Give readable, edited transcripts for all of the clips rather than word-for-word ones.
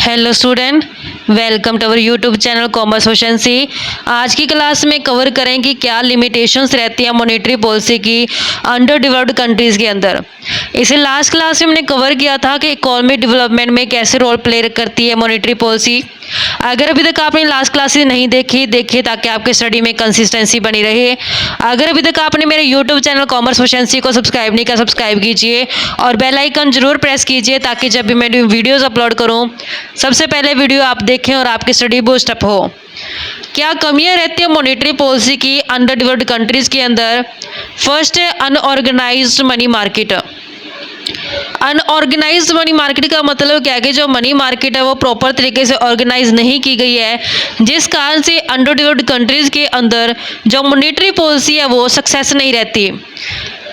Hello student, welcome to our YouTube channel commerce efficiency. आज की class में cover करें कि क्या लिमिटेशंस रहती हैं मॉनेटरी पॉलिसी की अंडर डेवलप्ड कंट्रीज़ के अंदर। इसे लास्ट क्लास में हमने कवर किया था कि इकोनॉमिक डेवलपमेंट में कैसे रोल प्ले करती है मॉनेटरी पॉलिसी। अगर अभी तक आपने लास्ट क्लासेस नहीं देखिए ताकि आपके स्टडी में कंसिस्टेंसी बनी रहे। अगर अभी तक आपने मेरे यूट्यूब चैनल कॉमर्स एफिशिएंसी को सब्सक्राइब नहीं किया, सब्सक्राइब कीजिए और बेल आइकन जरूर प्रेस कीजिए ताकि जब भी मैं वीडियोस अपलोड करूं सबसे पहले वीडियो आप देखें और आपकी स्टडी बूस्ट अप हो। क्या कमियां रहती है मॉनेटरी पॉलिसी की अंडर डेवलप्ड कंट्रीज़ के अंदर? फर्स्ट है unorganised money market. Unorganised money market का मतलब क्या है कि जो मनी मार्केट है वो प्रॉपर तरीके से ऑर्गेनाइज नहीं की गई है, जिस कारण से अंडर डेवलप्ड कंट्रीज़ के अंदर जो मॉनेटरी पॉलिसी है वो सक्सेस नहीं रहती।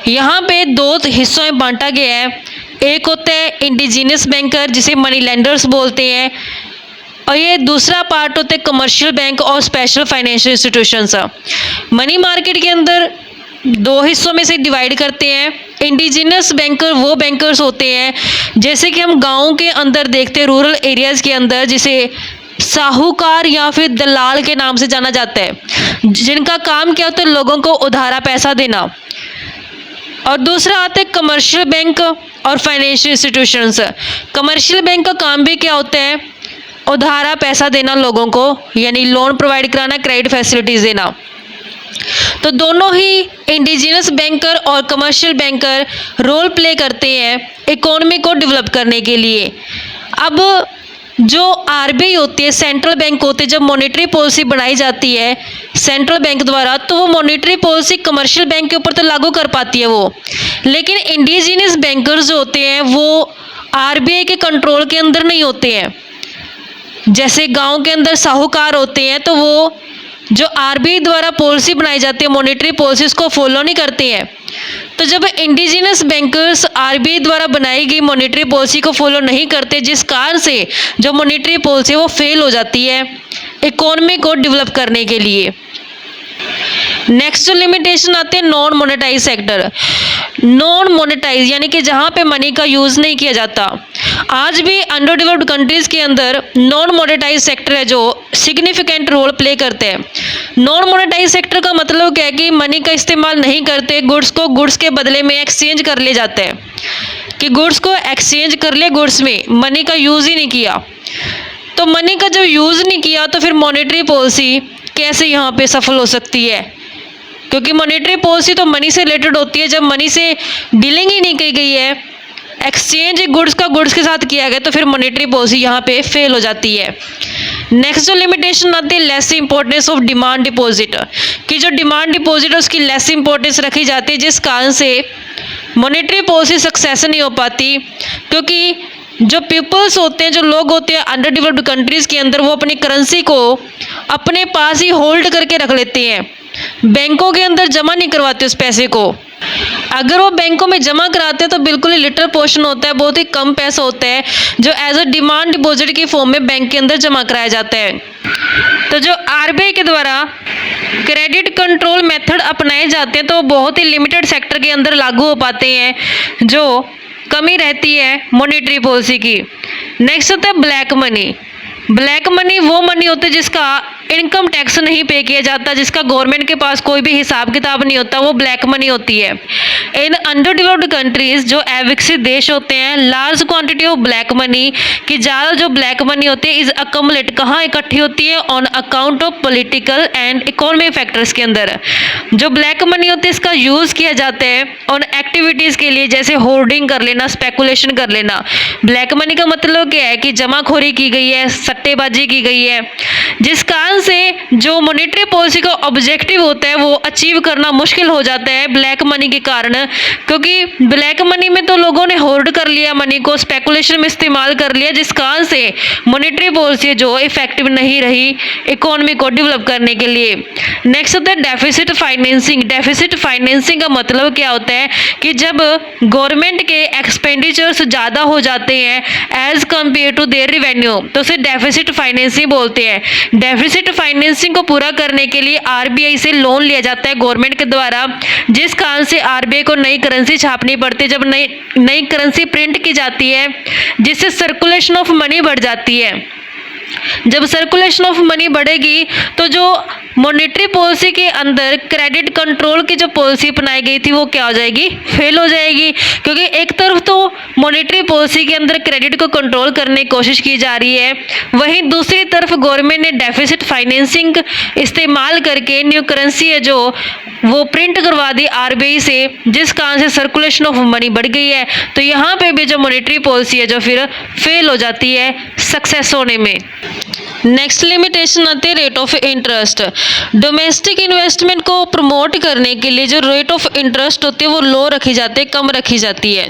यहाँ पे दो हिस्सों में बांटा गया है। एक होता है इंडिजीनियस बैंकर जिसे मनी लेंडर्स बोलते हैं, और ये दूसरा पार्ट होते हैं कमर्शियल बैंक और special financial institutions. Money market के अंदर दो हिस्सों में से डिवाइड करते हैं। इंडिजीनियस बैंकर वो बैंकर्स होते हैं जैसे कि हम गाँव के अंदर देखते हैं, रूरल एरियाज़ के अंदर, जिसे साहूकार या फिर दलाल के नाम से जाना जाता है, जिनका काम क्या होता है लोगों को उधारा पैसा देना। और दूसरा आता है कमर्शियल बैंक और फाइनेंशियल इंस्टीट्यूशंस। कमर्शियल बैंक का काम भी क्या होता है? उधारा पैसा देना लोगों को, यानी लोन प्रोवाइड कराना, क्रेडिट फैसिलिटीज़ देना। तो दोनों ही इंडिजिनस बैंकर और कमर्शियल बैंकर रोल प्ले करते हैं इकोनॉमी को डेवलप करने के लिए। अब जो आरबीआई होती है, सेंट्रल बैंक होते हैं, जब मॉनेटरी पॉलिसी बनाई जाती है सेंट्रल बैंक द्वारा, तो वो मॉनेटरी पॉलिसी कमर्शियल बैंक के ऊपर तो लागू कर पाती है वो, लेकिन इंडिजिनस बैंकर्स जो होते हैं वो आरबीआई के कंट्रोल के अंदर नहीं होते हैं। जैसे गांव के अंदर साहूकार होते हैं तो वो जो आरबीआई द्वारा पॉलिसी बनाई जाती है मॉनेटरी पॉलिसी उसको फॉलो नहीं करते हैं। तो जब इंडिजिनस बैंकर्स आरबीआई द्वारा बनाई गई मॉनेटरी पॉलिसी को फॉलो नहीं करते, जिस कारण से जो मॉनेटरी पॉलिसी वो फेल हो जाती है इकोनॉमी को डेवलप करने के लिए। नेक्स्ट जो लिमिटेशन आते हैं non monetize sector. Non monetize यानी कि जहाँ पे मनी का यूज़ नहीं किया जाता। आज भी अंडर डेवलप्ड कंट्रीज़ के अंदर नॉन मोनेटाइज सेक्टर है जो सिग्निफिकेंट रोल प्ले करते हैं। नॉन मोनेटाइज सेक्टर का मतलब क्या है कि मनी का इस्तेमाल नहीं करते, गुड्स को गुड्स के बदले में एक्सचेंज कर ले जाते हैं, कि गुड्स को एक्सचेंज कर ले, गुड्स में मनी का यूज़ ही नहीं किया। तो मनी का जब यूज़ नहीं किया तो फिर मॉनेटरी पॉलिसी कैसे यहाँ पे सफल हो सकती है? क्योंकि मॉनेटरी पॉलिसी तो मनी से रिलेटेड होती है। जब मनी से डीलिंग ही नहीं की गई है, एक्सचेंज गुड्स का गुड्स के साथ किया गया, तो फिर मॉनेटरी पॉलिसी यहाँ पे फेल हो जाती है। नेक्स्ट जो लिमिटेशन आती है less importance of demand deposit, कि जो डिमांड डिपॉजिट है उसकी लेस इंपॉर्टेंस रखी जाती है, जिस कारण से मॉनेटरी पॉलिसी सक्सेस नहीं हो पाती। क्योंकि जो पीपल्स होते हैं, जो लोग होते हैं अंडर डेवलप्ड कंट्रीज़ के अंदर, वो अपनी करेंसी को अपने पास ही होल्ड करके रख लेते हैं, बैंकों के अंदर जमा नहीं करवाते उस पैसे को। अगर वो बैंकों में जमा कराते हैं तो बिल्कुल ही लिटिल पोर्शन होता है, बहुत ही कम पैसा होता है जो एज अ डिमांड डिपॉजिट की फॉर्म में बैंक के अंदर जमा कराया जाता है। तो जो आरबीआई के द्वारा क्रेडिट कंट्रोल मेथड अपनाए जाते हैं तो बहुत ही लिमिटेड सेक्टर के अंदर लागू हो पाते हैं, जो कमी रहती है मॉनेटरी पॉलिसी की। नेक्स्ट होता है ब्लैक मनी। ब्लैक मनी वो मनी होता है जिसका इनकम टैक्स नहीं पे किया जाता, जिसका गवर्नमेंट के पास कोई भी हिसाब किताब नहीं होता, वो ब्लैक मनी होती है। इन अंडर डेवलप्ड कंट्रीज जो अविकसित देश होते हैं, large quantity of black money की ज़्यादा जो ब्लैक मनी होती है इज अकमुलेट, कहाँ इकट्ठी होती है? On account of political and economic factors के अंदर। जो ब्लैक मनी होती है इसका यूज़ किया जाता है उन एक्टिविटीज़ के लिए, जैसे होर्डिंग कर लेना, स्पेकुलेशन कर लेना। ब्लैक मनी का मतलब क्या है कि जमाखोरी की गई है, सट्टेबाजी की गई है, जिस कारण से जो मॉनेटरी पॉलिसी का ऑब्जेक्टिव होता है वो अचीव करना मुश्किल हो जाता है ब्लैक मनी के कारण। क्योंकि ब्लैक मनी में तो लोगों ने होल्ड कर लिया, मनी को स्पेकुलेशन में इस्तेमाल कर लिया, जिस कारण से मॉनेटरी पॉलिसी जो इफेक्टिव नहीं रही इकोनॉमी को डेवलप करने के लिए। नेक्स्ट होता है डेफिसिट फाइनेंसिंग। डेफिसिट फाइनेंसिंग का मतलब क्या होता है कि जब गवर्नमेंट के एक्सपेंडिचर्स ज़्यादा हो जाते हैं as compare to their revenue, तो उसे डेफिसिट फाइनेंसिंग बोलते हैं। डेफिसिट फाइनेंसिंग को पूरा करने के लिए आरबीआई से लोन लिया जाता है गवर्नमेंट के द्वारा, जिस कारण से आरबीआई को नई करेंसी छापनी पड़ती है। जब नई करेंसी प्रिंट की जाती है जिससे सर्कुलेशन ऑफ मनी बढ़ जाती है। जब सर्कुलेशन ऑफ मनी बढ़ेगी तो जो मॉनेटरी पॉलिसी के अंदर क्रेडिट कंट्रोल की जो पॉलिसी अपनाई गई थी वो क्या हो जाएगी, फेल हो जाएगी। क्योंकि एक तरफ तो मॉनेटरी पॉलिसी के अंदर क्रेडिट को कंट्रोल करने की कोशिश की जा रही है, वहीं दूसरी तरफ गवर्नमेंट ने डेफिसिट फाइनेंसिंग इस्तेमाल करके न्यू करेंसी है जो वो प्रिंट करवा दी आरबीआई से, जिस कारण से सर्कुलेशन ऑफ मनी बढ़ गई है। तो यहाँ पे भी जो मॉनेटरी पॉलिसी है जो फिर फेल हो जाती है सक्सेस होने में। नेक्स्ट लिमिटेशन आती है rate of interest. Domestic investment को प्रमोट करने के लिए जो रेट ऑफ इंटरेस्ट होती है वो लो रखी जाती है, कम रखी जाती है।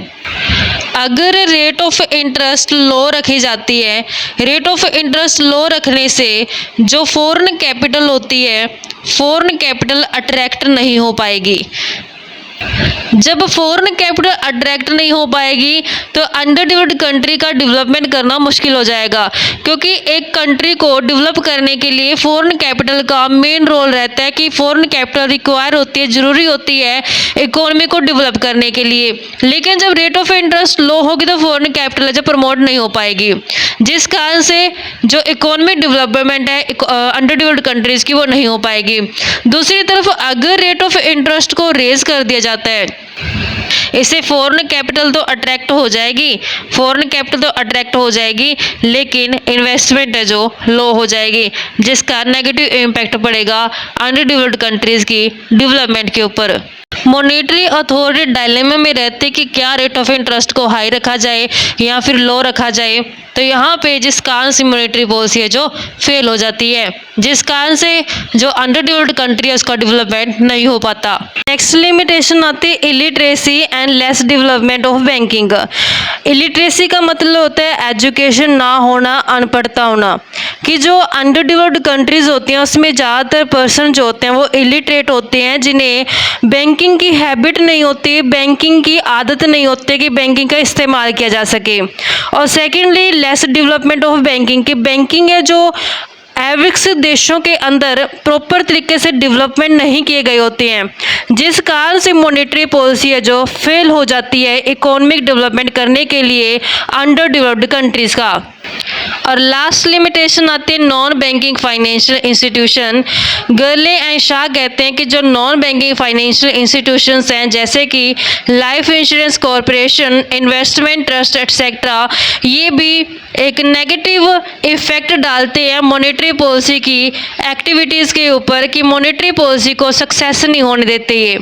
अगर रेट ऑफ इंटरेस्ट लो रखी जाती है, रेट ऑफ इंटरेस्ट लो रखने से जो फॉरेन कैपिटल होती है, फॉरेन कैपिटल अट्रैक्ट नहीं हो पाएगी। जब फॉरेन कैपिटल अट्रैक्ट नहीं हो पाएगी तो अंडर डेवलप्ड कंट्री का डेवलपमेंट करना मुश्किल हो जाएगा, क्योंकि एक कंट्री को डेवलप करने के लिए फॉरेन कैपिटल का मेन रोल रहता है कि फॉरेन कैपिटल रिक्वायर होती है, ज़रूरी होती है इकोनॉमी को डेवलप करने के लिए। लेकिन जब रेट ऑफ इंटरेस्ट लो होगी तो फॉरेन कैपिटल जब प्रमोट नहीं हो पाएगी, जिस कारण से जो इकोनॉमिक डेवलपमेंट है अंडर डेवलप्ड कंट्रीज़ की वो नहीं हो पाएगी। दूसरी तरफ अगर रेट ऑफ इंटरेस्ट को रेज कर दिया जाता है, इससे फॉरेन कैपिटल तो अट्रैक्ट हो जाएगी, लेकिन इन्वेस्टमेंट है जो लो हो जाएगी, जिसका नेगेटिव इम्पैक्ट पड़ेगा अंडर डेवलप्ड कंट्रीज़ की डेवलपमेंट के ऊपर। मॉनेटरी अथॉरिटी डायलेमा में रहते कि क्या रेट ऑफ इंटरेस्ट को हाई रखा जाए या फिर लो रखा जाए। तो यहाँ पे जिस कारण से मॉनेटरी पॉलिसी है जो फेल हो जाती है, जिस कारण से जो अंडर डेवलप्ड कंट्री है उसका डेवलपमेंट नहीं हो पाता। नेक्स्ट लिमिटेशन आती है illiteracy and less development of banking. Illiteracy का मतलब होता है एजुकेशन ना होना, अनपढ़ता होना, कि जो अंडर डेवलप्ड कंट्रीज़ होती हैं उसमें ज़्यादातर पर्सन जो होते हैं वो इलिटरेट होते हैं, जिन्हें बैंकिंग की हैबिट नहीं होती, बैंकिंग की आदत नहीं होती कि बैंकिंग का इस्तेमाल किया जा सके। और secondly less development of banking, कि बैंकिंग है जो विकसित देशों के अंदर प्रॉपर तरीके से डेवलपमेंट नहीं किए गए होते हैं, जिस कारण से मॉनेटरी पॉलिसी है जो फेल हो जाती है इकोनॉमिक डेवलपमेंट करने के लिए अंडर डेवलप्ड कंट्रीज़ का। और लास्ट लिमिटेशन आती है non banking financial institution. Gurley and Shaw कहते हैं कि जो नॉन बैंकिंग फाइनेंशियल इंस्टीट्यूशंस हैं जैसे कि life insurance corporation, investment trust etcetera, ये भी एक नेगेटिव इफेक्ट डालते हैं मॉनेटरी पॉलिसी की एक्टिविटीज़ के ऊपर, कि मॉनेटरी पॉलिसी को सक्सेस नहीं होने देते ये।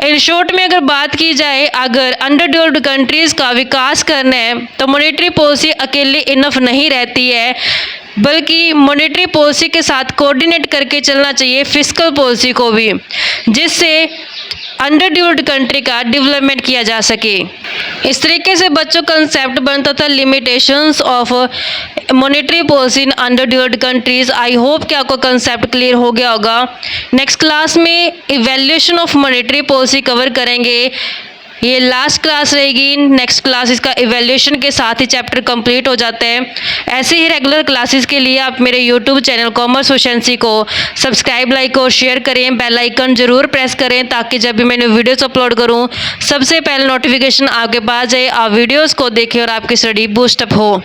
इन शॉर्ट में अगर बात की जाए, अगर अंडर डेवलप्ड कंट्रीज़ का विकास करना है तो मॉनेटरी पॉलिसी अकेले इनफ नहीं रहती है, बल्कि मॉनेटरी पॉलिसी के साथ कोऑर्डिनेट करके चलना चाहिए फिस्कल पॉलिसी को भी, जिससे अंडर डेवलप्ड कंट्री का डेवलपमेंट किया जा सके। इस तरीके से बच्चों कंसेप्ट बनता था limitations of monetary policy in under developed countries. I hope कि आपको कंसेप्ट क्लियर हो गया होगा। नेक्स्ट क्लास में evaluation of monetary policy cover करेंगे, ये लास्ट क्लास रहेगी। नेक्स्ट क्लास इसका इवैल्यूएशन के साथ ही चैप्टर कंप्लीट हो जाता है। ऐसे ही रेगुलर क्लासेस के लिए आप मेरे यूट्यूब चैनल कॉमर्स एफिशिएंसी को सब्सक्राइब, लाइक और शेयर करें, बेल आइकन जरूर प्रेस करें ताकि जब भी मैंने वीडियोस अपलोड करूं सबसे पहले नोटिफिकेशन आपके पास जाए, आप वीडियोस को देखें और आपकी स्टडी बूस्टअप हो।